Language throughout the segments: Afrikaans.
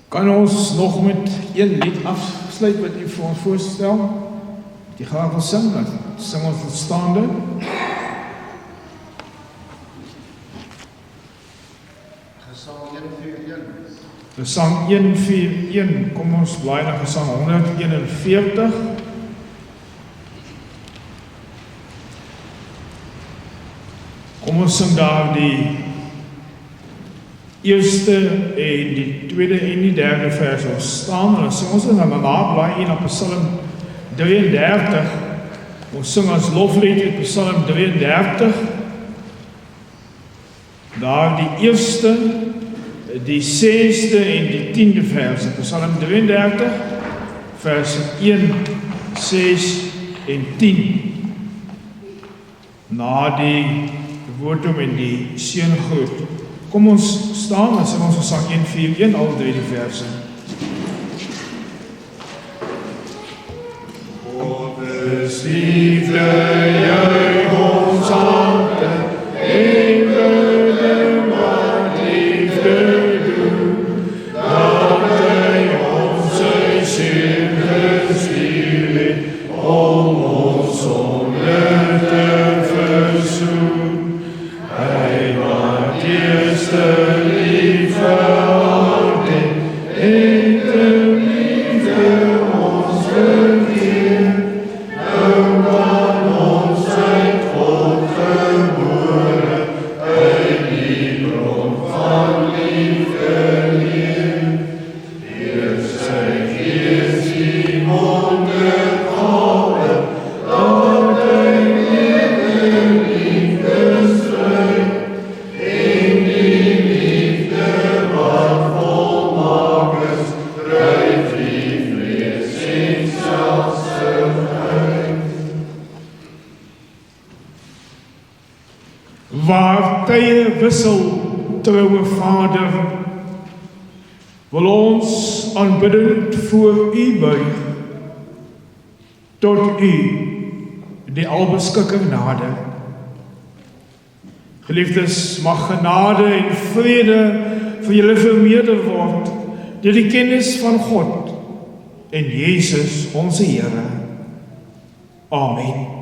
Kan ons nog met een lied afsluit wat u vir ons voorstel? Die graag wil sing, dan sing ons het staande. Gesang 141. Gesang 141, kom ons blaai na gesang 141. Kom ons sing daar die eerste en die tweede en die derde vers. Ons staan en sing ons in daarna blaai in op Psalm 33. Ons sing ons loflied uit Psalm 33. Daar die eerste, die 6de en die 10de vers. Psalm 33, vers 1, 6 en 10. Na die woordom en die seëngroet. Kom ons staan en sing ons gesang 141, al drie die verse. Gottes liefde juich ons harte, en bidden wat liefde doet, dat hy ons sy seun gestuur het, om ons sonde te versoen. Hy wat eerste liefde had en de liefde ons begeer, nou kan ons uit God gebore, uit die bron van liefde leer. Deur sy gees die wondergawe, dat hy lewe liefde stryd, en die liefde wat volmaak is, dryf die vrees en selfsugtigheid. tye wissel, troue Vader, wil ons aanbiddend voor U buig, tot U, die albeskikker nader. Geliefdes, mag genade en vrede vir julle vermeerder word, deur die kennis van God en Jesus, onze Here. Amen.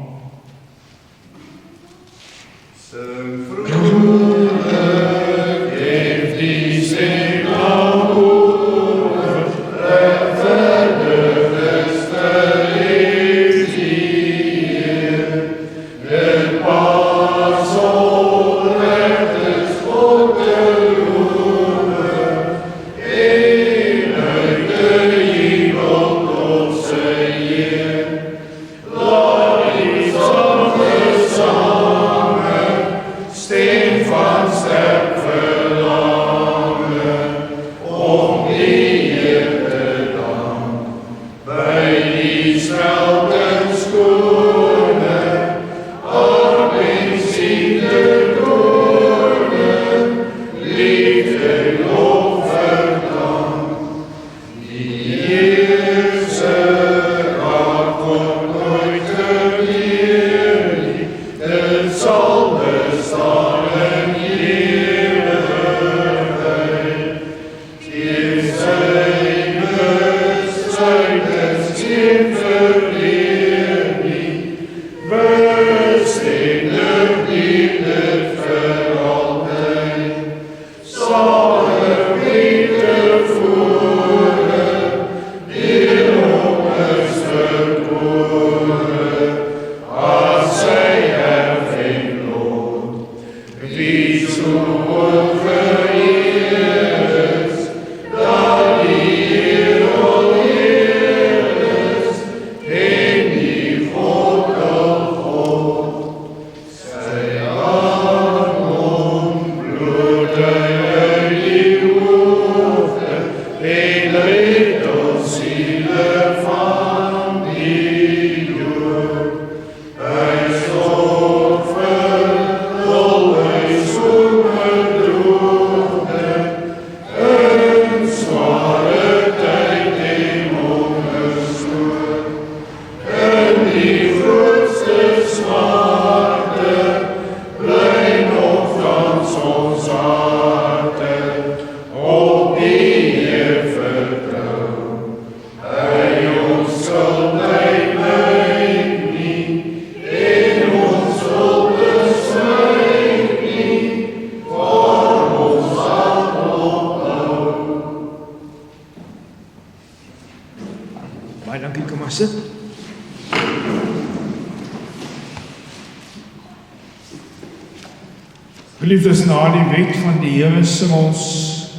Geliefdes, na die wet van die Here sing ons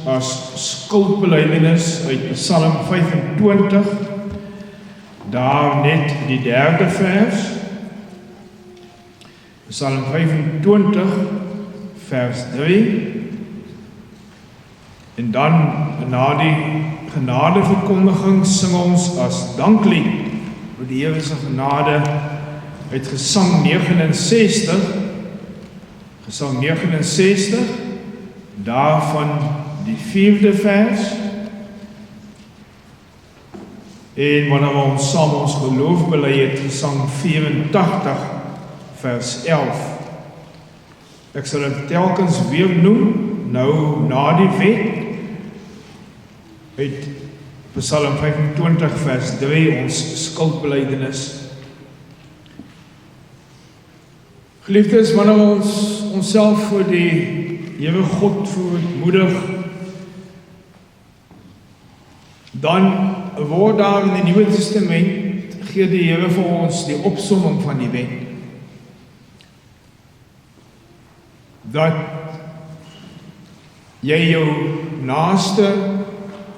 as skuldbelydenis uit Psalm 25, daar net die 3de vers, Psalm 25, vers 3, en dan na die genadeverkondiging sing ons as danklied oor die Here se genade uit Gesang 69, Gesang 69, daarvan die 4de vers, en wanneer ons saam ons geloof bely het, Gesang 84, vers 11. Ek sal dit telkens weer noem, nou na die wet, uit Psalm 25, vers 3, ons skuldbelydenis. Geliefdes, wanneer ons onsself voor die Here God verootmoedig, dan word daar in die Nuwe Testament, gee die Here vir ons die opsomming van die wet. Dat jy jou naaste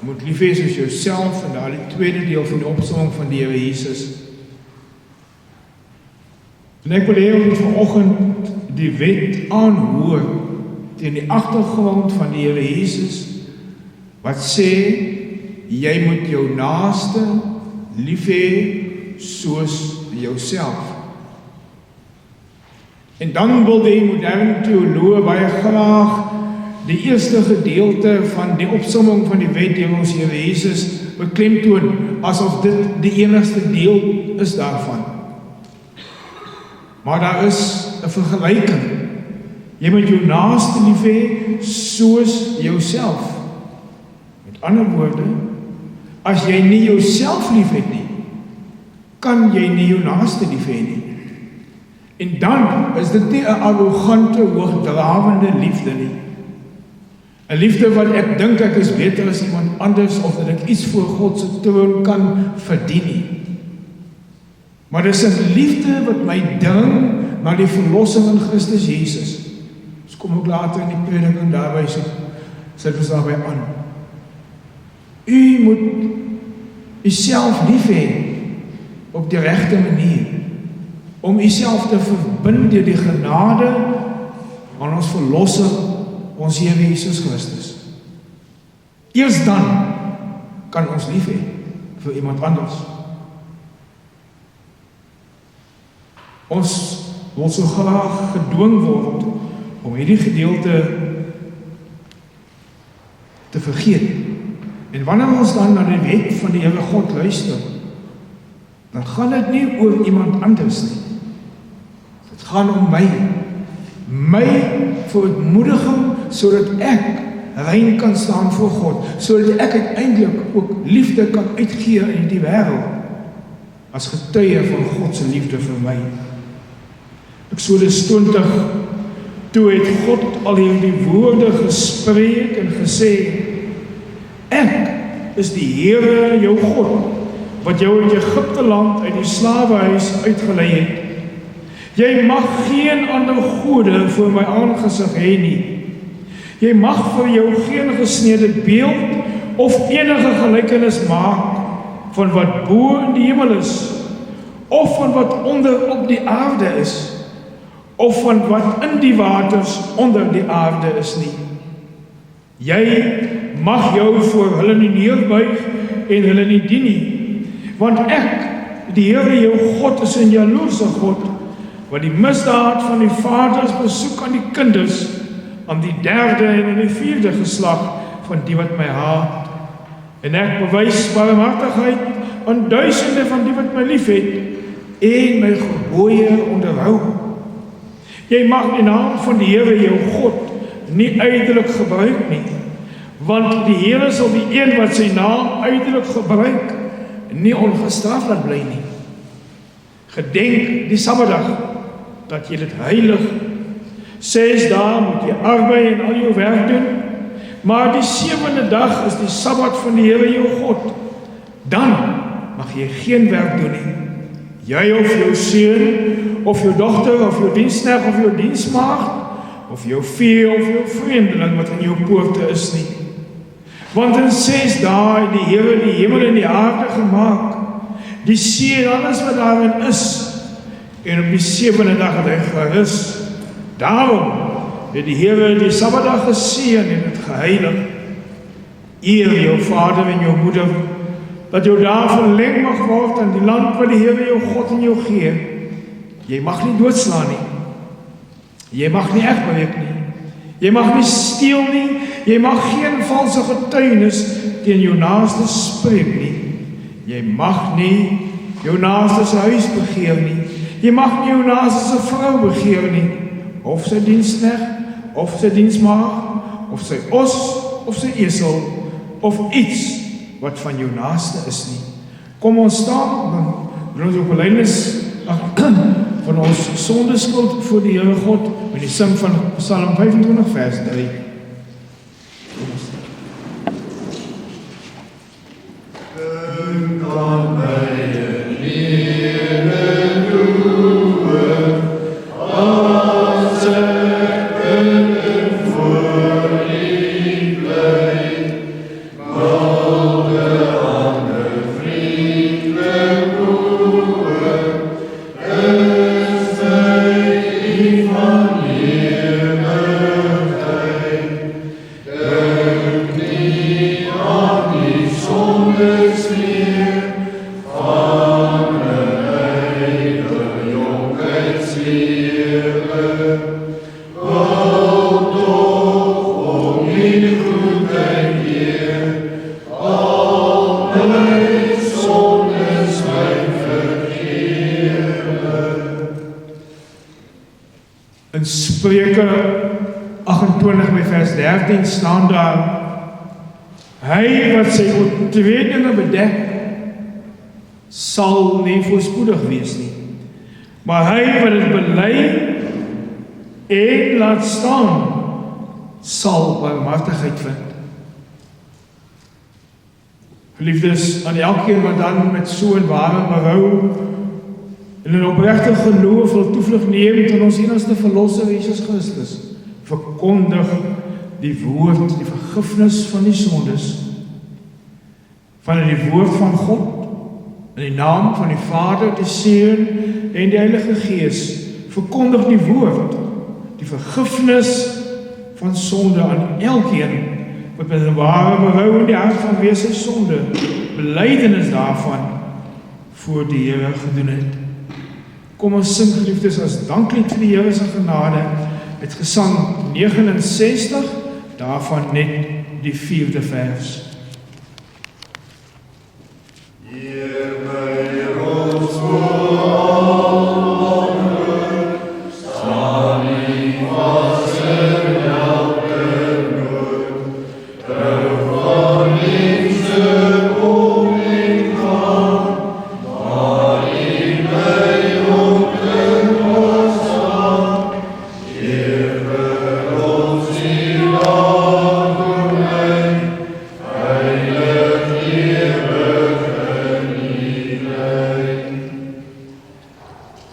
moet lief hê soos jouself, en daar die tweede deel van die opsomming van die Here Jesus. En ek wil hê om vanoggend die wet aanhoor teen die agtergrond van die Here Jesus, wat sê, jy moet jou naaste lief hê soos jouself. En dan wil die moderne teoloog baie graag die eerste gedeelte van die opsomming van die wet deur ons Here Jesus beklemtoon, asof dit die enigste deel is daarvan. Maar daar is 'n vergelyking. Jy moet jou naaste lief hê soos jouself. Met ander woorde, as jy nie jouself lief het nie, kan jy nie jou naaste lief hê nie. En dan is dit nie 'n arrogante, hoogdrawende liefde nie. 'n Liefde wat ek dink ek is beter as iemand anders, of dat ek iets voor God se troon kan verdien nie. Maar dis 'n liefde wat my dring na die verlossing in Christus Jesus. Ons kom ook later in die prediking daarby sit ons daarby aan. U moet uself lief hê op die regte manier, om uself te verbind deur die genade aan ons verlosser, ons Here Jesus Christus. Eers dan kan ons lief hê vir iemand anders. Ons wil so graag gedwing word om hierdie gedeelte te vergeet. En wanneer ons dan na die wet van die Here God luister, dan gaan dit nie oor iemand anders nie. Dit gaan om my verootmoediging, sodat ek rein kan staan voor God, sodat ek uiteindelik ook liefde kan uitgee in die wêreld, as getuie van God se liefde vir my. Eksodus 20, toe het God al hierdie woorde gespreek en gesê, ek is die Here jou God, wat jou uit Egipte land uit die slawehuis uitgelei het. Jy mag geen ander gode voor my aangesig hê nie. Jy mag vir jou geen gesneede beeld of enige gelykenis maak van wat bo in die hemel is, of van wat onder op die aarde is, of van wat in die waters onder die aarde is nie. Jy mag jou voor hulle nie neerbuig en hulle nie dien nie, want ek, die Here jou God, is 'n jaloerse God, wat die misdaad van die vaders besoek aan die kinders, aan die 3de en aan die 4de geslag van die wat my haat. En ek bewys barmhartigheid aan duisende van die wat my lief het en my gebooie onderhou. Jy mag die naam van die Here jou God nie uiterlik gebruik nie, want die Here sal die een wat sy naam uiterlik gebruik nie ongestraf laat bly nie. Gedenk die Sabbatdag, dat jy dit heilig. 6 dae moet jy arbei en al jou werk doen, maar die 7de dag is die Sabbat van die Here jou God. Dan mag jy geen werk doen nie. Jy of jou seun, of jou dogter, of jou diensknegt, of jou diensmaagd, of jou vee, of jou vreemdeling wat in jou poorte is nie. Want in 6 dae het die Here die hemel en die aarde gemaak, die see en alles wat daarin is, en op die 7de dag het hy gerus. Daarom het die Here die Sabbatdag geseën en het geheilig. Eer jou vader en jou moeder, dat jou dae verleng mag word in die land wat die Here jou God in jou gee. Jy mag nie doodslaan nie. Jy mag nie egbreek nie. Jy mag nie steel nie. Jy mag geen valse getuienis teen jou naaste spreek nie. Jy mag nie jou naaste se huis begeer nie. Jy mag nie jou naaste se vrou begeer nie, of sy diensknegt, of sy diensmaagd, of sy os, of sy esel, of iets wat van jou naaste is nie. Kom ons staan, dan doen ons op belydenis van ons sondeskuld voor die Here God, met die sing van Psalm 25 vers 3. Van de Spreuke 28 by vers 13 staan daar: hy wat sy oortredinge bedek, sal nie voorspoedig wees nie, maar hy wat dit bely en laat staan, sal barmhartigheid vind. Geliefdes, aan elkeen wat dan met so 'n ware berou en 'n opregte geloof wil toevlug neem tot ons enigste verlosser Jesus Christus, verkondig die woord, die vergifnis van die sondes, van die woord van God, in die naam van die Vader, die Seun en die Heilige Gees, verkondig die woord, die vergifnis van sonde aan elkeen wat met 'n ware berou in die hart van wees sy sonde, belydenis daarvan voor die Here gedoen het. Kom ons sing, geliefdes, as danklied vir die Here se genade, met Gesang 69, daarvan net die 4de vers.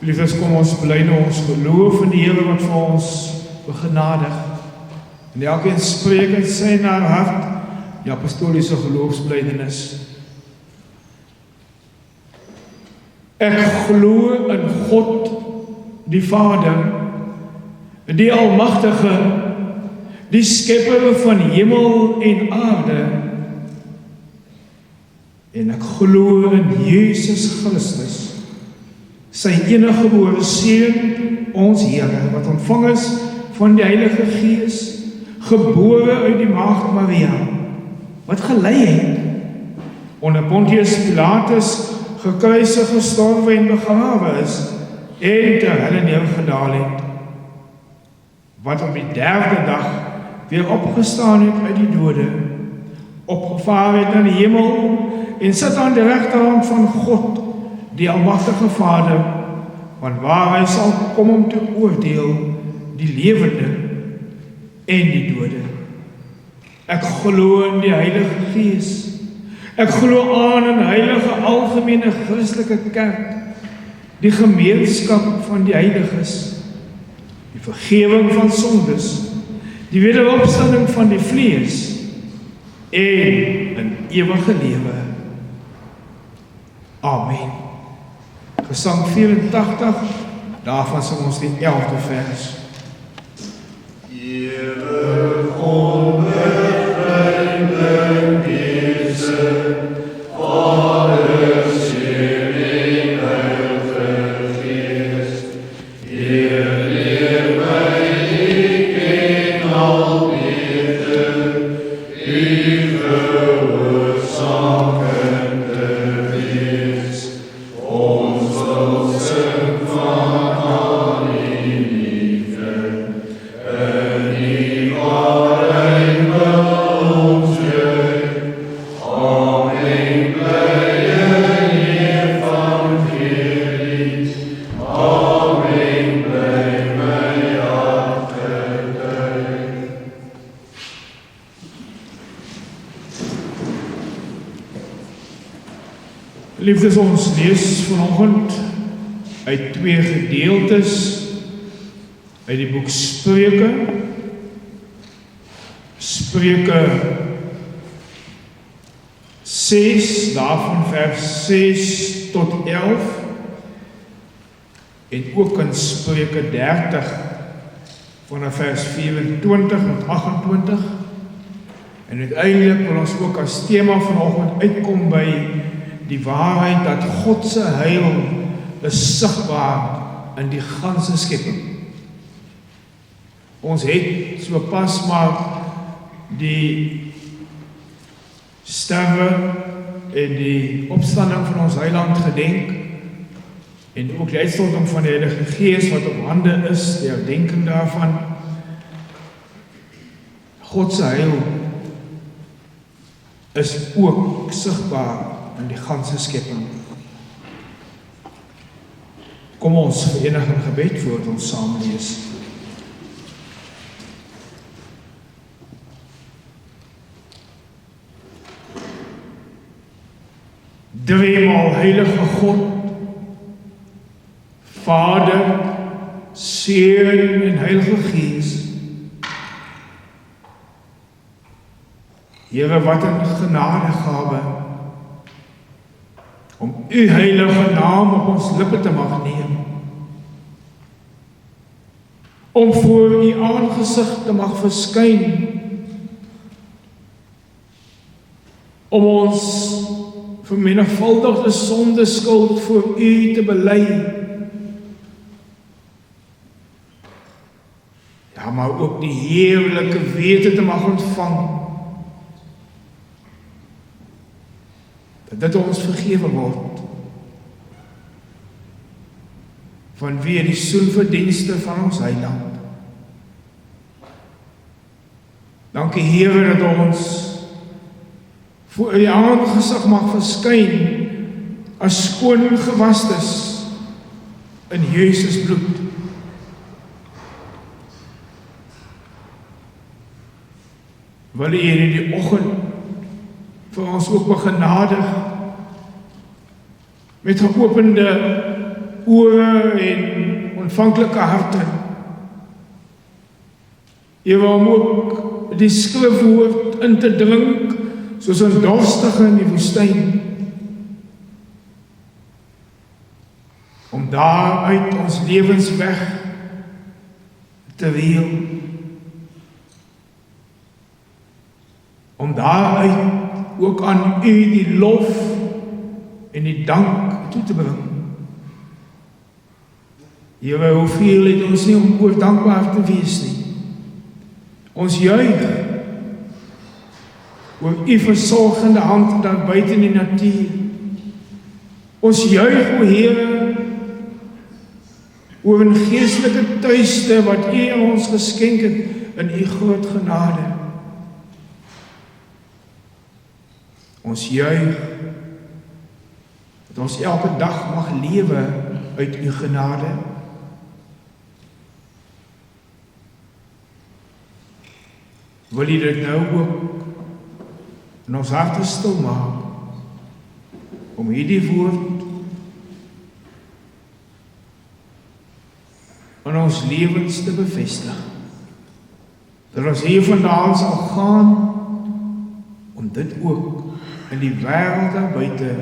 Liefdes, kom ons bely nou ons geloof in die Here wat vir ons begenadig. En elkeen spreek in sy na hart die apostoliese geloofsbelydenis. Ek glo in God, die Vader, die Almagtige, die Skepper van hemel en aarde. En ek glo in Jesus Christus, sy enige gebore Seun, ons Here, wat ontvang is van die Heilige Gees, gebore uit die maagd Maria, wat gelei het, onder Pontius Pilatus, gekruisig, gestorwe en begrawe is, en ter helle neergedaal het, wat op die 3de dag weer opgestaan het uit die dode, opgevaar het na die hemel, en sit aan die regterhand van God, die Almagtige Vader, want waar hy sal kom om te oordeel die lewende en die dode. Ek glo in die Heilige Gees. Ek glo aan in heilige algemene Christelike kerk, die gemeenskap van die heiliges, die vergewing van sondes, die wederopstanding van die vlees en 'n ewige lewe. Amen. Gesang 84, daarvan sing ons die 11de vers. Liefdes, ons lees vanoggend uit 2 gedeeltes uit die boek Spreuke. Spreuke 6, daarvan vers 6 tot 11, en ook in Spreuke 30, vanaf vers 24 tot 28, en uiteindelik wil ons ook as thema vanoggend uitkom by die waarheid dat God se heil is sigbaar in die ganse skepping. Ons het so pas maar die sterwe en die opstanding van ons heiland gedenk, en ook die uitstorting van die Heilige Gees wat op hande is, die herdenking daarvan. God se heil is ook sigbaar in die ganse skepping. Kom ons verenig in gebed voordat ons saam lees. Driemaal heilige God, Vader, Seun en Heilige Gees. Here, wat 'n genadegawe om U heilige naam op ons lippe te mag neem, om voor U aangesig te mag verskyn, om ons vermenigvuldigde sondeskuld voor U te bely, ja, maar ook die heerlike wete te mag ontvang, dat dit ons vergewe word, vanweë die soenverdienste van ons Heiland. Dankie Here dat ons voor U aangesig mag verskyn as skoon gewastes in Jesus bloed. Wil U in die oggend vir ons ook begenadig met geopende ore en ontvanklike harte. U wil hom ook die skrifwoord in te drink soos 'n dorstige in die woestyn, om daaruit ons lewensweg te weel, om daaruit ook aan U die lof en die dank toe te bring. Here, hoeveel het ons nie om oor dankbaar te wees nie. Ons juig oor U versorgende hand daar buite in die natuur. Ons juig, o Here, oor 'n geestelike tuiste wat U aan ons geskenk het in U groot genade. Ons juig dat ons elke dag mag lewe uit U genade. Wil U dit nou ook in ons harte stil maak, om hierdie woord in ons lewens te bevestig, dat ons hiervandaan sal gaan, om dit ook in die wêreld daar buite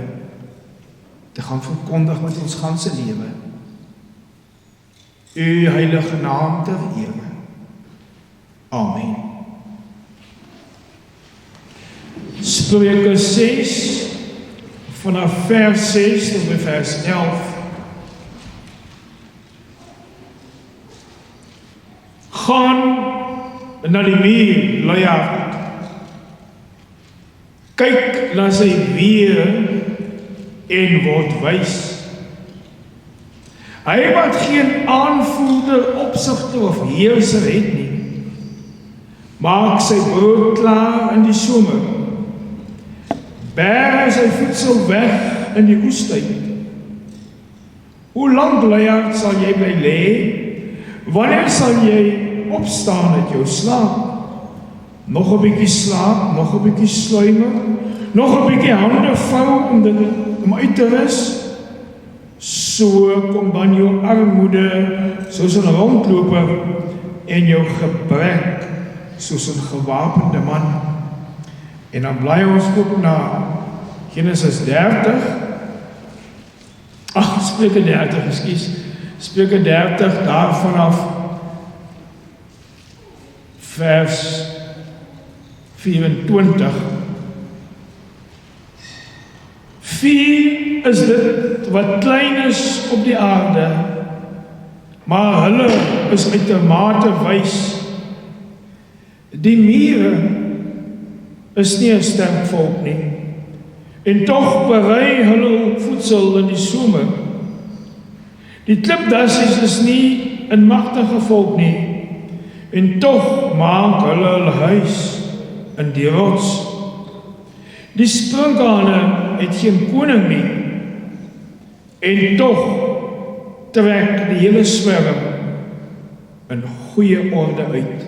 te gaan verkondig met ons ganse lewe. U heilige naam te eer. Amen. Spreuke 6, vanaf vers 6 tot by vers 11. Gaan na die muur, luiaard. Kyk na sy weë en word wys. Hy wat geen aanvoerder, opsigter of heerser het nie, maak sy brood klaar in die somer, berg sy voedsel weg in die oestyd. Hoe lank, luiaard, sal jy bly lê? Wanneer sal jy opstaan uit jou slaap? Nog 'n bietjie slaap, nog 'n bietjie sluimer, nog 'n bietjie hande vou om uit te rus. So kom dan jou armoede soos 'n rondloper en jou gebrek soos 'n gewapende man. En dan bly ons ook na Genesis 30. Spreuke 30, ekskuus. Spreuke 30 daar vanaf vers 24. 4 is dit wat klein is op die aarde, maar hulle is uitermate wys. Die mure is nie 'n sterk volk nie, en tog berei hulle voedsel in die somer. Die klipdassies is nie 'n magtige volk nie, en tog maak hulle huis in die rots. Die sprinkane het geen koning nie, en tog trek die hele swerm in goeie orde uit.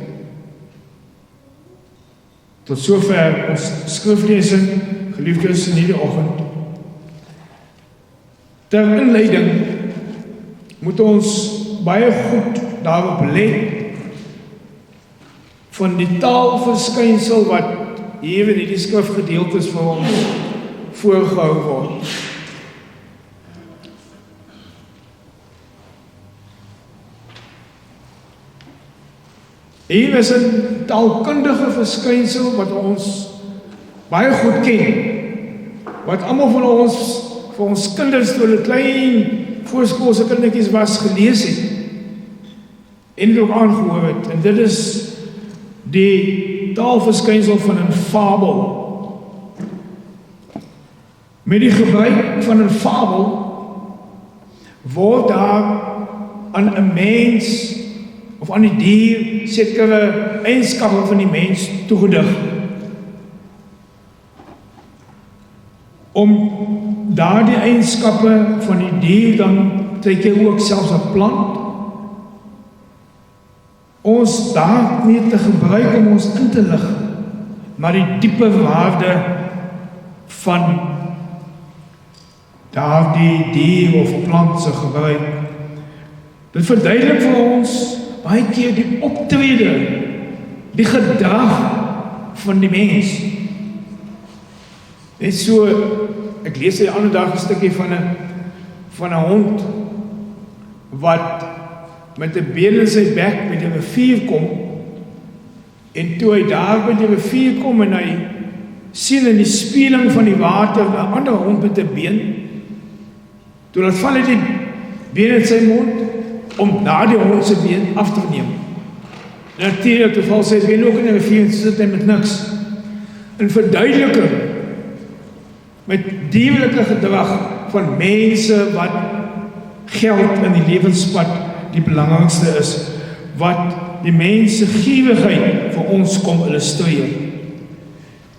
Tot sover ons skriflesing, geliefdes, in hierdie oggend. Ter inleiding moet ons baie goed daarop let van die taalverskynsel wat hier in hierdie skrifgedeeltes vir ons voorgehou word. Hier is 'n taalkundige verskynsel wat ons baie goed ken, wat almal van ons vir ons kinders toe hulle klein voorskoolse kindertjies was gelees het en dit ook aangehoor het. En dit is die taalverskynsel van 'n fabel. Met die gebruik van 'n fabel word daar aan 'n mens of aan die dier sekere eienskappe van die mens toegedig. Om daardie eienskappe van die dier dan trek jy ook selfs 'n plant, ons daarmee te gebruik om ons in te lig na die diepe waarde van daardie dier of plant se gebruik. Dit verduidelik vir ons baie keer die optrede, die gedrag van die mens. Net so, ek lees die ander dag 'n stukkie van 'n hond wat met 'n been in sy bek met 'n rivier kom, en toe hy daar by die rivier kom en hy sien in die spieeling van die water 'n ander hond met 'n been, toe laat val hy die been in sy mond om daardie hond se been af te neem. Natuurlik, toe val sy been ook in die rivier en sit hy met niks. 'n verduideliking met dierlike gedrag van mense wat geld in die lewenspad die belangrikste is, wat die mens se gierigheid vir ons kom illustreer.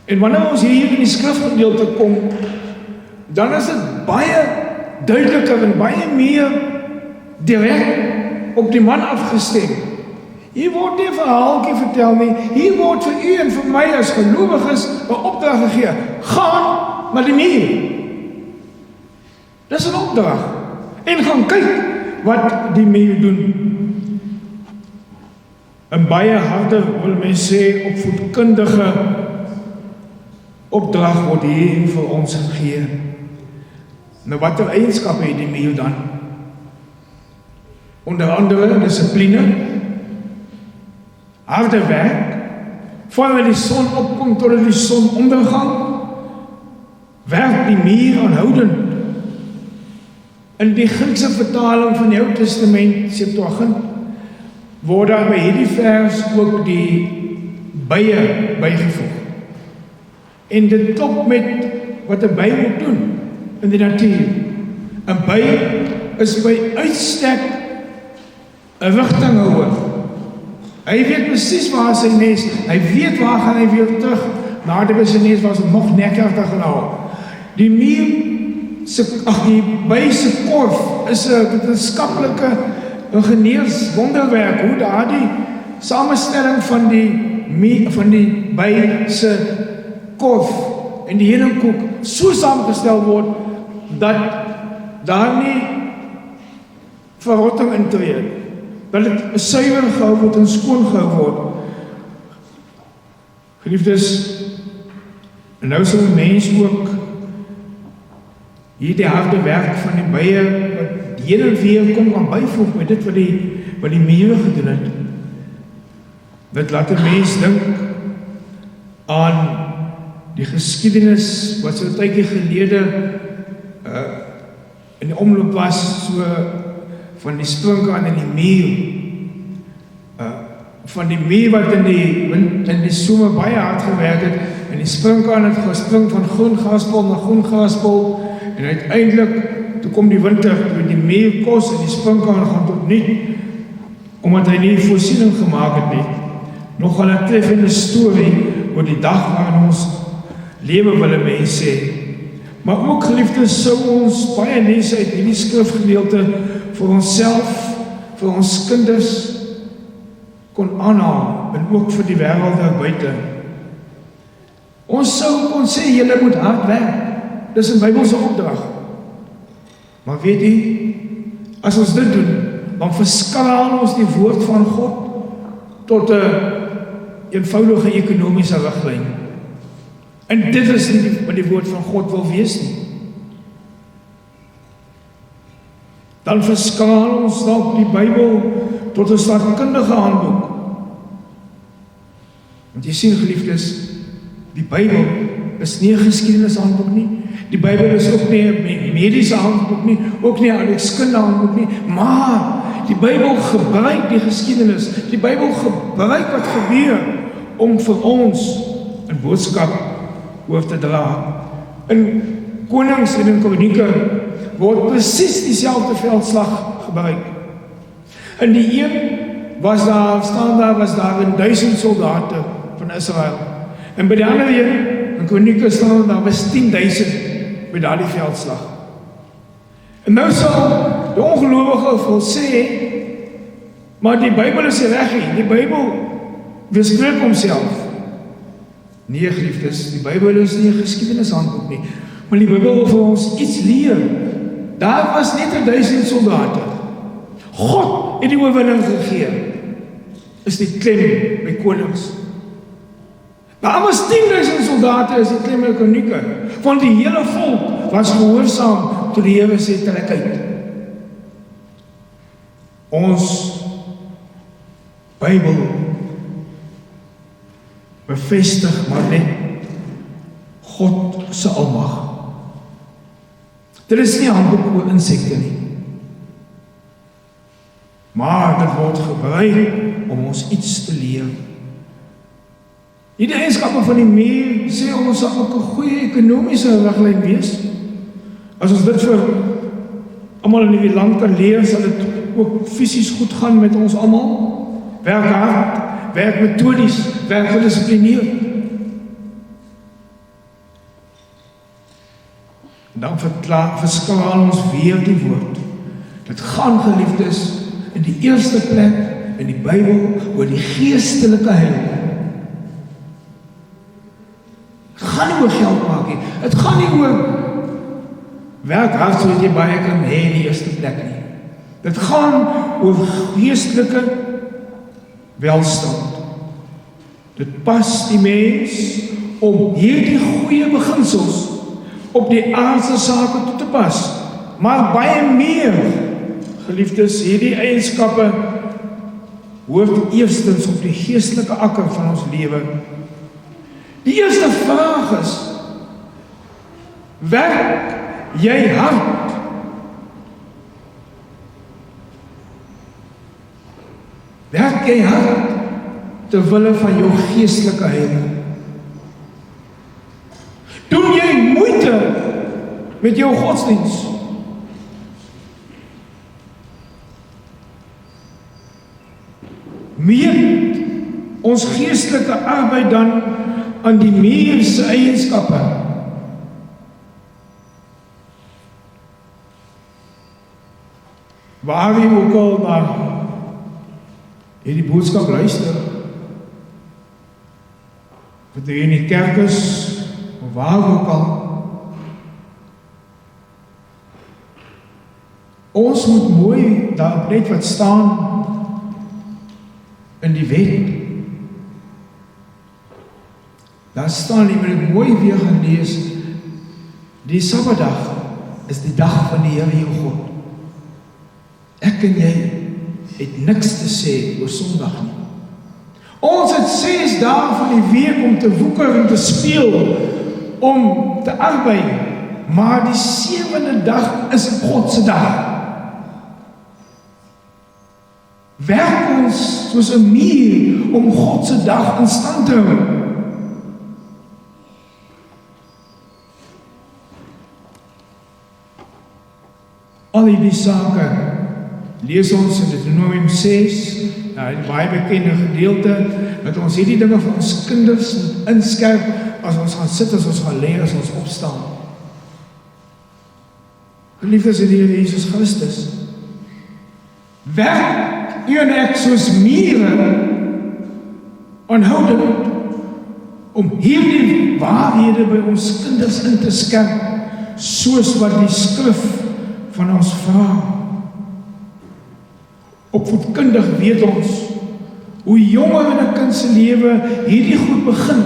En wanneer ons hier in die skrifgedeelte kom, dan is dit baie duideliker en baie meer direk op die man afgestem. Hier word nie 'n verhaaltjie vertel nie, hier word vir u en vir my as gelowiges 'n opdrag gegee. Gaan na die muur. Dis 'n opdrag. En gaan kyk wat die muur doen. 'n baie harde, wil mens sê, opvoedkundige opdrag word hier vir ons gegee. Nou watter eienskappe het die muur dan? Onder andere dissipline, harde werk, vanaf die son opkom tot die son ondergang, werk die muur aanhoudend. In die Griekse vertaling van die Ou Testament, Septuagint, word daar by hierdie vers ook die bye bygevoeg. En dit klop met wat 'n by moet doen in die natuur. 'n by is by uitstek 'n rigtinghouer. Hy weet presies waar sy nes, hy weet waar gaan hy weer terug, nadat by sy nes was nog nekkerder gehou. Die die by se korf is 'n wetenskaplike ingenieurswonderwerk, hoe daardie samestelling van die by se korf en die heuningkoek so saamgestel word, dat daar nie verrotting intree, dat dit suiwer gehou word en skoon gehou word. Geliefdes, en nou sal 'n mens ook hierdie harde werk van die bye, wat heen en weer kom kan byvoeg met dit wat die mure gedoen het. Dit laat 'n mens dink aan die geskiedenis wat so 'n tydjie gelede in die omloop was, so van die sprinkaan in die muur, van die muur wat in die somer baie hard gewerk het, en die sprinkaan het gespring van groen graspol na groen graspol, en uiteindelik toe kom die winter, toe die mee kos en die sprinkaan gaan tot niet, omdat hy nie voorsiening gemaak het nie. Nogal 'n treffende storie oor die dag waarin ons lewe wil 'n mens sê. Maar ook geliefdes, sou ons baie lesse uit hierdie skrifgedeelte vir onsself, vir ons kinders kon aanhaal en ook vir die wêreld daar buite. Ons sou kon sê, julle moet hard werk. Dis 'n Bybelse opdrag. Maar weet jy, as ons dit doen, dan verskaal ons die woord van God tot 'n eenvoudige ekonomiese riglyn. En dit is nie wat die woord van God wil wees nie. Dan verskaal ons dalk die Bybel tot 'n staatkundige handboek. Want jy sien, geliefdes, die Bybel is nie 'n geskiedenishandboek nie. Die Bybel is ook nie 'n mediese handboek nie, ook nie 'n aardrykskundige handboek nie, maar die Bybel gebruik die geskiedenis, die Bybel gebruik wat gebeur om vir ons 'n boodskap oor te dra. In Konings en in Kronieke word presies dieselfde veldslag gebruik. In die een was daar 1000 soldate van Israel. En by die ander een, in Kronieke staan daar was 10.000 by daardie veldslag. En nou sal die ongelowige wil sê, maar die Bybel is nie reg nie, die Bybel weerspreek homself. Nee, geliefdes, die Bybel is nie 'n geskiedenishandboek nie, maar die Bybel wil vir ons iets leer. Daar was net 1000 soldate. God het die oorwinning gegee. Is die klem by Konings. Daar was 10.000 soldate is die klem by Kronieke, want die hele volk was gehoorsaam toe die Here sê trek uit. Ons Bybel bevestig maar net God se almag. Dit is nie 'n handboek oor insekte nie. Maar dit word gebruik om ons iets te leer. Hierdie eienskappe van die mens sê ons sal ook 'n goeie ekonomiese riglyn wees. As ons dit vir almal in die land kan leer, sal dit ook fisies goed gaan met ons almal. Werk hard, werk metodies, werk gedisciplineerd. Dan verskaal ons weer die woord. Dit gaan, geliefdes, in die eerste plek in die Bybel oor die geestelike heil. Het gaan nie oor geld maak nie. Het gaan nie oor werk hard sodat jy baie kan hê in die eerste plek nie. Dit gaan oor geestelike welstand. Dit pas die mens om hierdie goeie beginsels op die aardse sake toe te pas. Maar baie meer, geliefdes, hierdie eienskappe hoort eerstens op die geestelike akker van ons lewe. Die eerste vraag is, werk jy hard? Werk jy hard ter wille van jou geestelike heil? Doen jy moeite met jou godsdiens? Meet ons geestelike arbeid dan aan die mens se eienskappe? Waar jy ook al maar hierdie boodskap luister, wat jy in die kerk is, of waar ook al, ons moet mooi daarop net wat staan in die wet. Daar staan, jy moet het mooi weer gaan lees, die Sabbatdag is die dag van die Here jou God. Ek en jy het niks te sê oor Sondag nie. Ons het 6 dae van die week om te woeker en te speel, om te arbeid, maar die 7de dag is God se dag. Werk ons soos 'n muur om God se dag in stand te hou. al hierdie sake lees ons in Deuteronomium 6, die baie bekende gedeelte, dat ons hierdie dinge vir ons kinders moet inskerp, as ons gaan sit, as ons gaan lê, as ons opstaan. Geliefdes in die Here Jesus Christus, werk u en ek soos mure, aanhoudend, om hierdie waarhede by ons kinders in te skerp, soos wat die skrif van ons vra. Opvoedkundig weet ons, hoe jonger in 'n kind se lewe hierdie goed begin,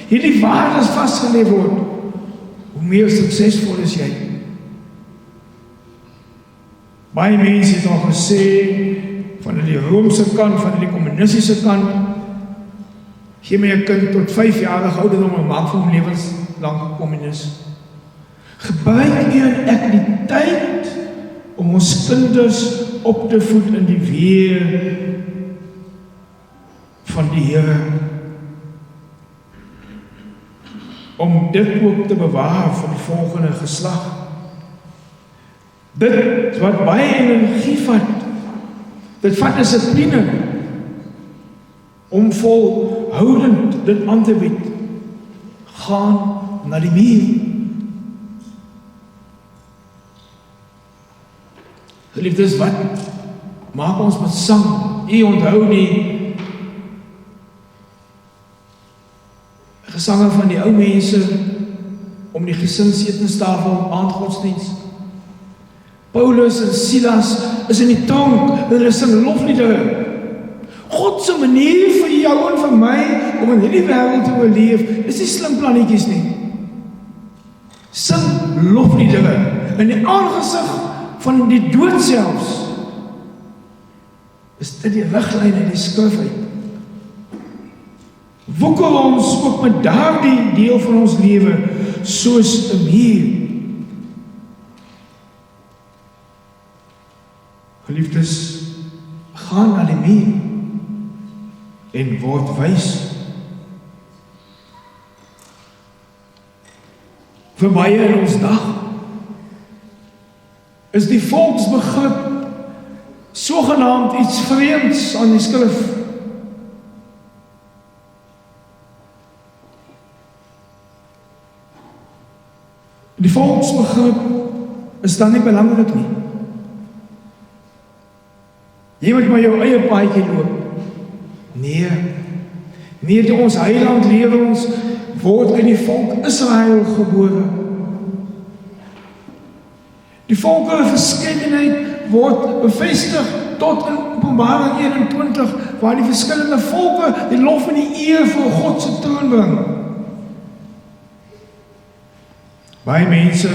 hierdie waardes vasgelê word, hoe meer suksesvol is jy. Baie mense het al gesê, van die Romeinse kant, van die kommunistiese kant, gee my 'n kind tot 5-jarige ouderdom en maak vir hom lewenslang kommunis. Gebruik u en ek die tyd om ons kinders op te voed in die weë van die Here, om dit ook te bewaar vir die volgende geslag. Dit wat baie energie vat, dit vat dissipline, om volhoudend dit aan te bied. Gaan na die muur. Geliefdes, wat maak ons met sang? U onthou die gesange van die ou mense om die gesinsetenstafel, aandgodsdiens. Paulus en Silas is in die tronk, hulle sing lofliedere. God se manier vir jou en vir my om in hierdie wêreld te oorleef, is nie slim plannetjies nie. Sing lofliedere in die aangesig van die dood selfs. Is dit die riglyn in die skrif uit? Woeker ons ook met daardie deel van ons lewe soos 'n muur. Geliefdes, gaan na die muur en word wys. Vir baie in ons dag is die volksbegrip sogenaamd iets vreemds aan die skrif. Die volksbegrip is dan nie belangrik nie. Jy moet maar jou eie paadjie loop. Nee, die ons heiland lewe ons, word in die volk Israel gebore. Die volksgeskiedenis word bevestig tot in Openbaring 21, waar die verskillende volke die lof en die eer vir God se troon bring. Baie mense,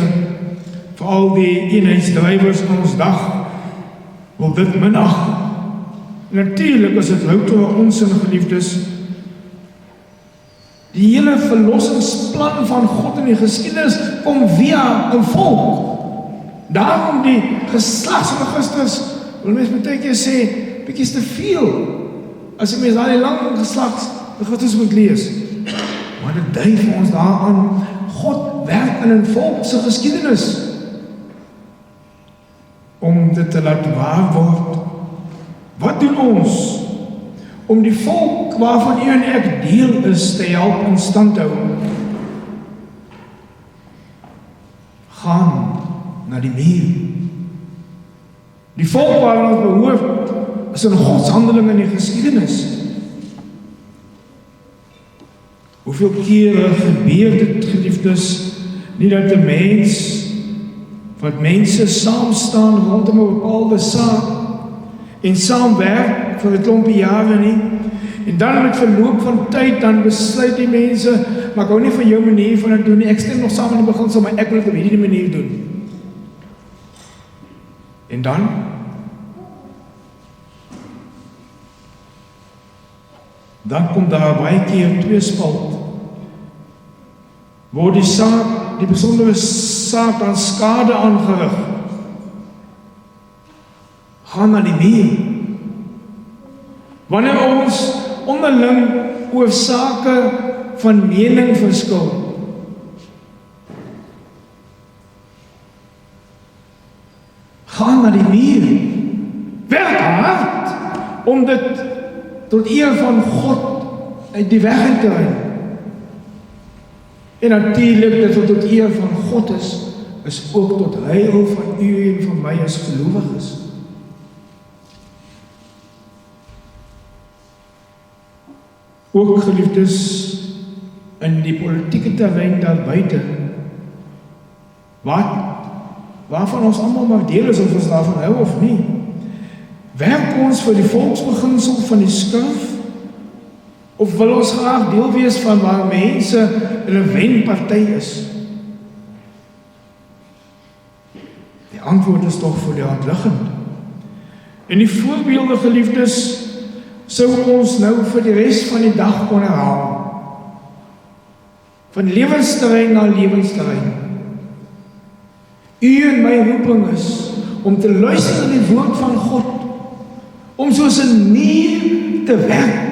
veral die eenheidsdrywers in ons dag, wil dit minag. Natuurlijk is het louter onsin, geliefdes. Die hele verlossingsplan van God in die geskiedenis kom via 'n volk. Daarom die geslagsregisters, wil mens baie keer sê, bietjie is te veel, as jy mens daar die lang geslagsregisters moet lees. Maar dit dui vir ons daaraan, God werk in 'n volk se geskiedenis, om dit te laat waar word. Wat doen ons om die volk waarvan u en ek deel is te help in stand hou? Gaan na die muur. Die volk waaraan ons behoort is in Gods handeling in die geskiedenis. Hoeveel kere gebeur dit, geliefdes, nie dat 'n mens, wat mense saam staan rondom 'n bepaalde saak en saamwerk vir 'n klompie jare nie, en dan met verloop van tyd dan besluit die mense, maar ek hou nie van jou manier van dit doen nie, ek stem nog saam in die beginsel, maar ek wil dit op hierdie manier doen. En dan kom daar baie keer tweespalt. Word die saak, die besondere saak aan skade aangerig. Gaan na die muur. Wanneer ons onderling oor sake van mening verskil, gaan na die muur. Werk hard om dit tot eer van God uit die weg te ry. En natuurlijk dat wat tot eer van God is ook tot heil van u en van my as gelowiges. Ook geliefdes in die politieke terrein daar buite, waarvan ons allemaal maar deel is of ons daarvan hou of nie, werk ons vir die volksbeginsel van die skrif, of wil ons graag deel wees van waar mense in 'n wenparty is? Die antwoord is tog vir die hand liggend. En die voorbeelde, geliefdes, sou ons nou vir die res van die dag kon herhaal. Van lewensterrein na lewensterrein. U en my roeping is om te luister na die woord van God, om soos 'n muur te werk.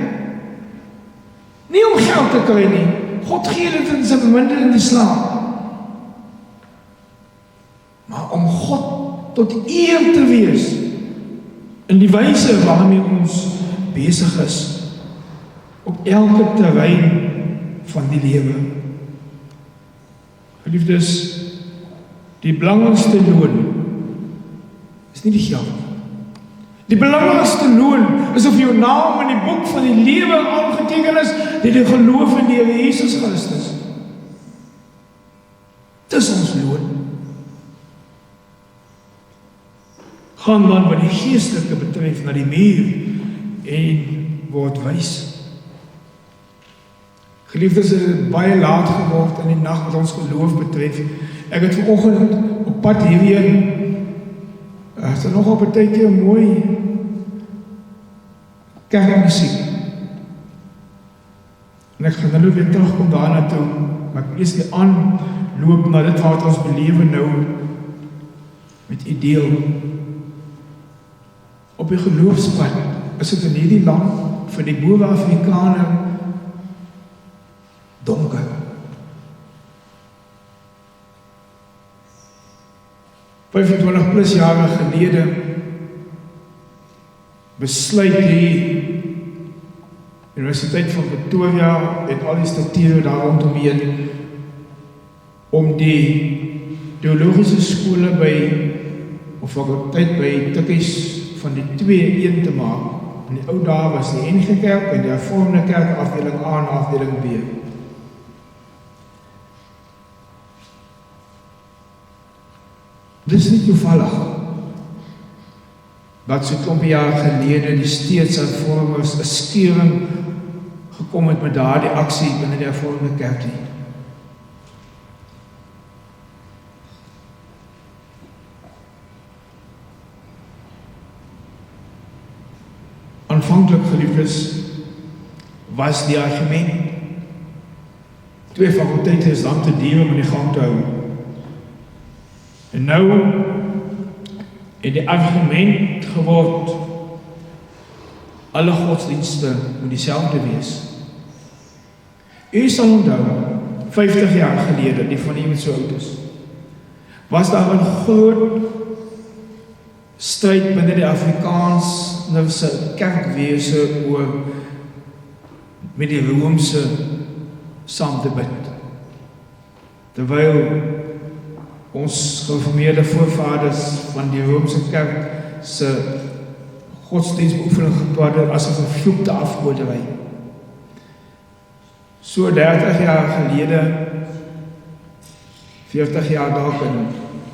Nie om geld te kry nie. God gee dit in sy bemiddeling slaap. Maar om God tot eer te wees in die wyse waarmee ons besig is op elke terrein van die lewe. Geliefdes, die belangrikste loon is nie die geld. Die belangrikste loon is of jou naam in die boek van die lewe aangeteken is deur die geloof in die Here Jesus Christus. Dis ons loon. Gaan dan wat die geestelike betref na die muur en word wys. Geliefdes, het is baie laat geword in die nag wat ons geloof betref. Ek het vanoggend op pad hierheen, is er nog op 'n tydjie mooi kerkmusiek. En ek gaan nou weer terugkom daarna toe, maar ek eers die aanloop na dit wat ons belewe nou met u deel. Op die geloofspad is dit in hierdie land vir die boere Afrikaner donker. +25 jare gelede besluit die Universiteit van Pretoria en al die strukture daar rondomheen om die teologiese skole of fakulteit by tikkies van die 2 een te maak. In die ou dae was die NG Kerk en die Hervormde Kerk afdeling A en afdeling B. Dit is nie toevallig dat so 20 jaar gelede die steeds hervormers 'n skeuring gekom het met daardie aksie binne die Hervormde Kerk nie. Aanvanklik, geliefdes, was die argument 2 fakulteite is dan te duur om in die gang te hou. En nou het die argument geword, alle godsdienste moet dieselfde wees. U sal onthou, 50 jaar gelede, die van u wat so oud is, was daar 'n groot stryd binne die Afrikaanse kerkwese oor met die Romeinse saam te bid. Terwyl ons gereformeerde voorvaders van die Romeinse kerk se godsdienstbeoefening gepraat het as 'n vervloekte afgoderry. So 30 jaar gelede, 40 jaar dalk in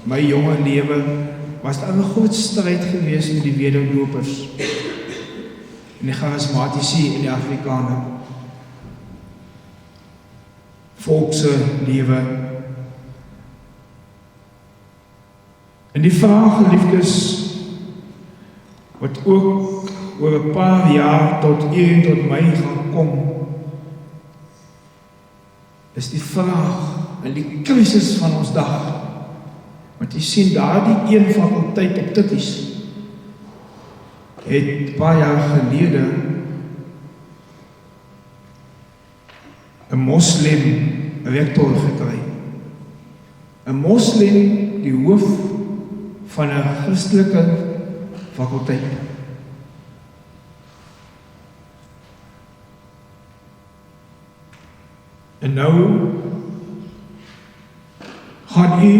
my jonge lewe, was daar 'n groot stryd gewees met die wederdopers en die charismatici en die Afrikaner. Volkse lewe. En die vraag, geliefdes, wat ook oor 'n paar jaar tot u en tot my gaan kom, is die vraag en die krisis van ons dag. Want jy sien daardie een fakulteit op tikkies het 'n paar jaar gelede 'n moslim rektor gekry. 'n moslim die hoof van 'n Christelike fakulteit. En nou gaan u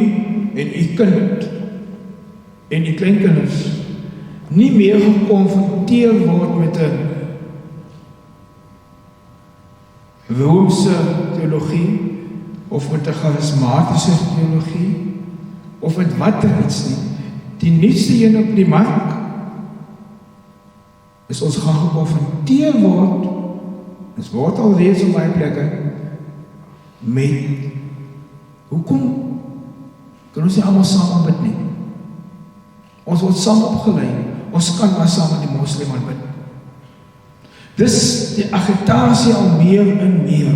en u kind en u kleinkinders nie meer gekonfronteer word met 'n Roomse teologie of met 'n charismatiese teologie of met watter iets nie. Die nuutste een op die mark is ons gaan gekonfronteer word, ons word al reeds op baie plekke met hoekom kan ons nie almal saam bid nie? Ons word saam opgelei, ons kan maar saam met die moslim bid. Dis die agitasie al meer en meer.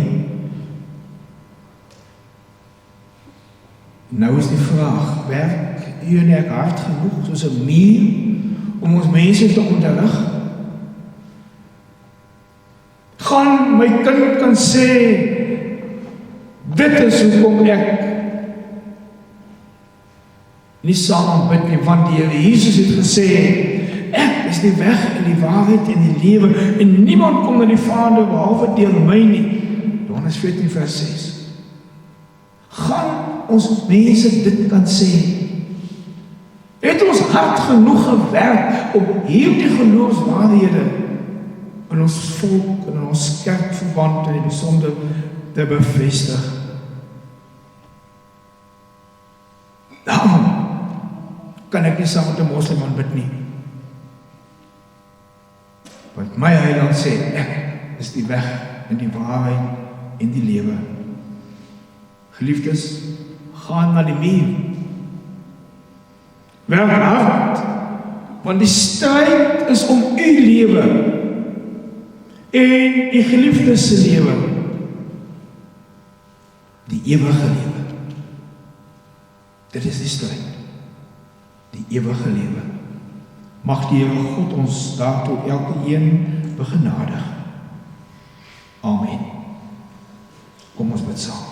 Nou is die vraag, werk u en ek hard genoeg soos 'n muur om ons mense te onderrig? Gaan my kind kan sê, dit is hoekom ek nie saam bid nie, want die Here Jesus het gesê, ek is die weg en die waarheid en die lewe, en niemand kom na die Vader behalwe deur my nie. Johannes 14 vers 6. Gaan ons mense dit kan sê? Het ons hard genoeg gewerk om hierdie geloofswaarhede in ons volk en in ons kerkverband in die besonder te bevestig? Daarom kan ek nie saam met 'n moslim bid nie. Want my Heiland sê, ek is die weg en die waarheid en die lewe. Geliefdes, gaan na die muur. Werk hard, want die stryd is om u lewe en u geliefdes se lewe, die ewige lewe. Dit is die stryd, die ewige lewe. Mag die Here God ons daartoe elke een begenadig. Amen. Kom ons bid saam.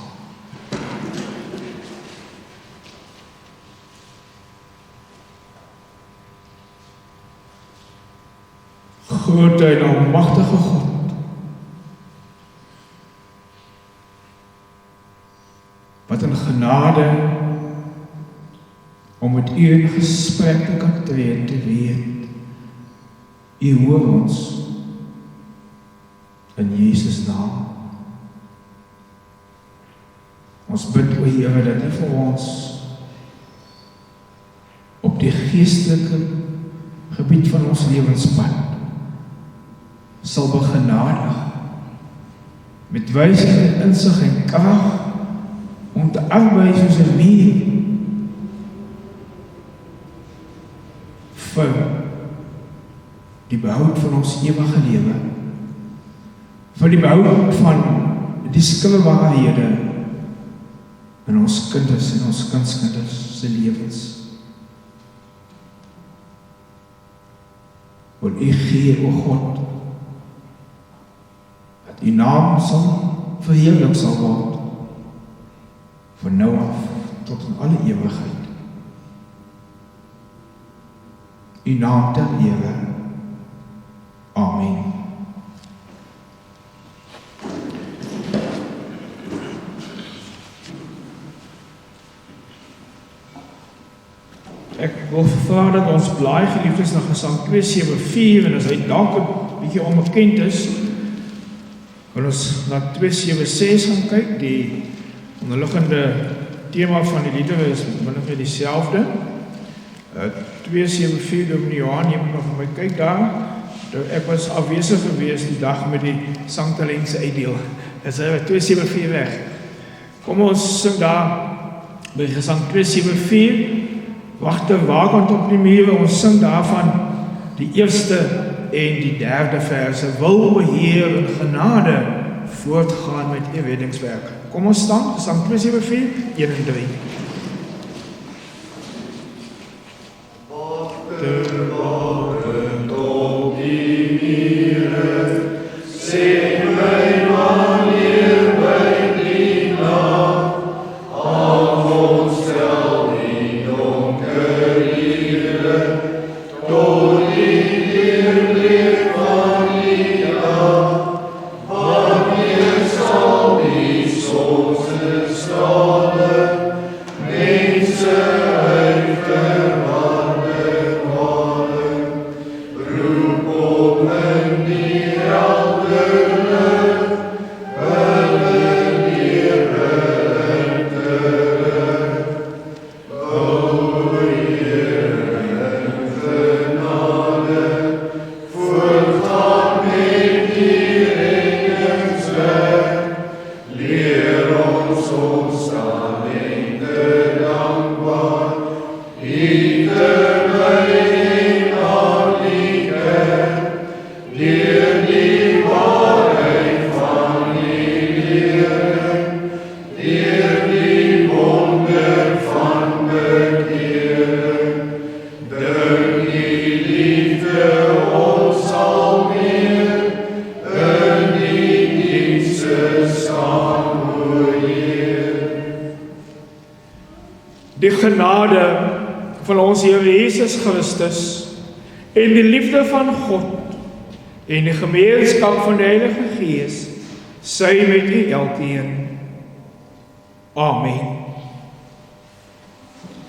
Groot en almagtige God, wat in genade om met u in gesprek te kan tree, te weet, u hoor ons in Jesus naam. Ons bid, o Here, dat u vir ons op die geestelike gebied van ons lewenspad sal begenadig met wysheid en insig en krag om te arbei soos 'n muur vir die behoud van ons ewige lewe, vir die behoud van die skilwaarhede in ons kinders en ons kindskinders se lewens. Wil u gee, o God, dat u naam sal verheerlik sal word, van nou af tot in alle ewigheid. U naam ter ere. Amen. Ek wil vra dat ons blaai geliefdes na Gesang 274, en as hy dalk 'n bietjie onbekend is, wil ons na 276 gaan kyk. Die onderliggende tema van die liedere is min of meer dieselfde. 274, Dominee Johan, jy moet nog vir my kyk daar. Ek was afwesig gewees die dag met die sangtalent se uitdeel. Is hy 274 weg. Kom ons sing daar by Gesang 274. Wagte wakend op die mure, ons sing daarvan die eerste en die derde verse. Wil beheer en genade voortgaan met u reddingswerk. Kom ons staan, Gesang 274, 1 en 3. Wakend op die mure, sing my wanneer by die nag, al ons stel die donker Die genade van ons Here Jesus Christus en die liefde van God en die gemeenskap van die Heilige Gees sy met u elkeen. Amen.